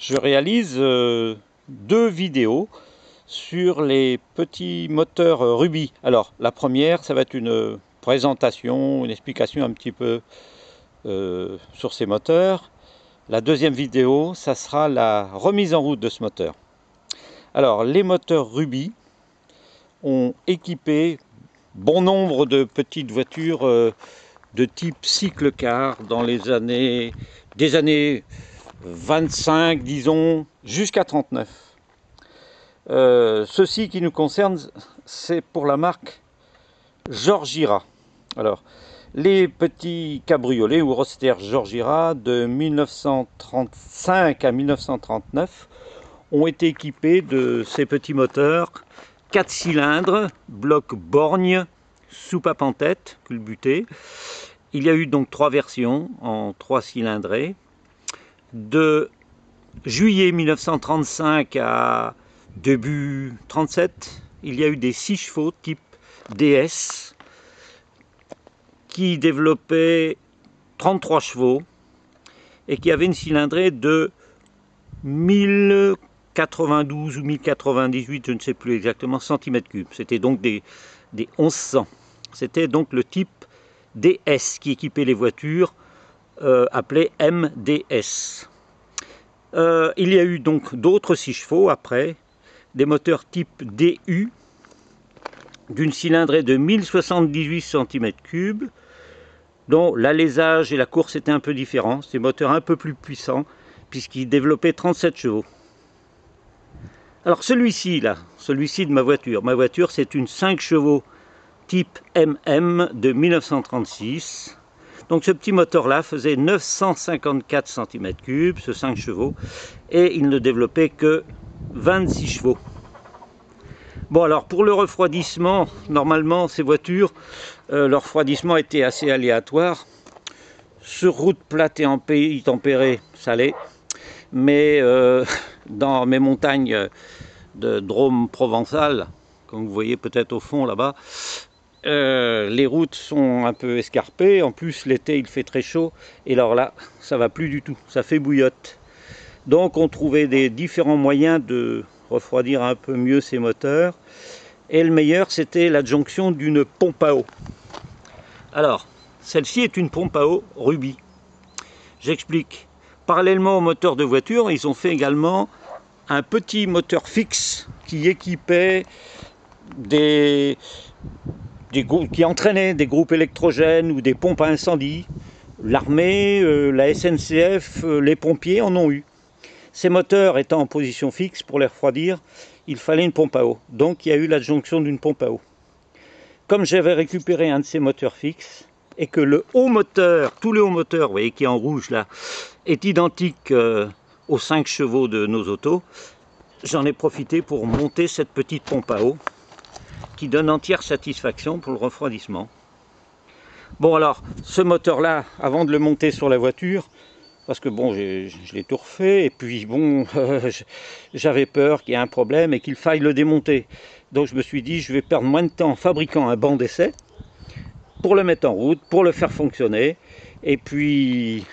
je réalise deux vidéos sur les petits moteurs Ruby. Alors la première, ça va être une présentation, une explication un petit peu sur ces moteurs. La deuxième vidéo, ça sera la remise en route de ce moteur. Alors les moteurs Ruby ont équipé bon nombre de petites voitures de type cycle-car dans les années 25, disons, jusqu'à 39. Ceci qui nous concerne, c'est pour la marque Georgira. Alors, les petits cabriolets ou roadsters Georgira de 1935 à 1939 ont été équipés de ces petits moteurs 4 cylindres, bloc borgne, soupape en tête, culbuté. Il y a eu donc 3 versions en 3 cylindrés. De juillet 1935 à début 37, il y a eu des 6 chevaux type DS qui développaient 33 chevaux et qui avaient une cylindrée de 1092 ou 1098, je ne sais plus exactement, centimètres cubes. C'était donc des 1100. C'était donc le type DS qui équipait les voitures appelées MDS. Il y a eu donc d'autres 6 chevaux après, des moteurs type DU d'une cylindrée de 1078 cm3, dont l'alésage et la course étaient un peu différents. Ces moteurs un peu plus puissants puisqu'ils développaient 37 chevaux. Alors celui-ci de ma voiture c'est une 5 chevaux type MM de 1936. Donc ce petit moteur là faisait 954 cm3, ce 5 chevaux, et il ne développait que 26 chevaux. Bon, alors pour le refroidissement, normalement ces voitures, leur refroidissement était assez aléatoire. Sur route plate et en pays tempéré, ça l'est, mais dans mes montagnes de Drôme provençal, comme vous voyez peut-être au fond là-bas, les routes sont un peu escarpées. En plus l'été il fait très chaud, et alors là ça va plus du tout, ça fait bouillotte. Donc on trouvait des différents moyens de refroidir un peu mieux ces moteurs, et le meilleur c'était l'adjonction d'une pompe à eau. Alors celle-ci est une pompe à eau Ruby. J'explique. Parallèlement au moteur de voiture, ils ont fait également un petit moteur fixe qui équipait qui entraînait des groupes électrogènes ou des pompes à incendie. L'armée, la SNCF, les pompiers en ont eu. Ces moteurs étant en position fixe, pour les refroidir, il fallait une pompe à eau. Donc il y a eu l'adjonction d'une pompe à eau. Comme j'avais récupéré un de ces moteurs fixes, et que le haut moteur, tout le haut moteur, vous voyez qui est en rouge là, est identique aux 5 chevaux de nos autos, j'en ai profité pour monter cette petite pompe à eau qui donne entière satisfaction pour le refroidissement. Bon, alors ce moteur là, avant de le monter sur la voiture, parce que bon, je l'ai tout refait, et puis bon, j'avais peur qu'il y ait un problème et qu'il faille le démonter. Donc je me suis dit, je vais perdre moins de temps en fabriquant un banc d'essai pour le mettre en route, pour le faire fonctionner, et puis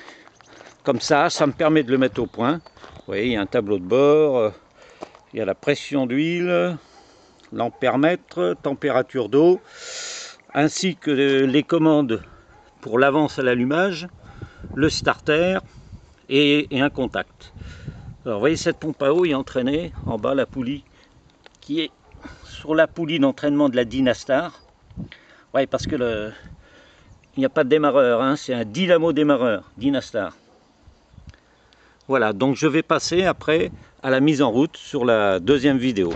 comme ça me permet de le mettre au point. Vous voyez, il y a un tableau de bord, il y a la pression d'huile, l'ampèremètre, température d'eau, ainsi que les commandes pour l'avance à l'allumage, le starter et un contact. Alors vous voyez, cette pompe à eau est entraînée en bas, la poulie qui est sur la poulie d'entraînement de la Dynastar. Oui, parce que il n'y a pas de démarreur, hein, c'est un dynamo démarreur, Dynastar. Voilà, donc je vais passer après à la mise en route sur la deuxième vidéo.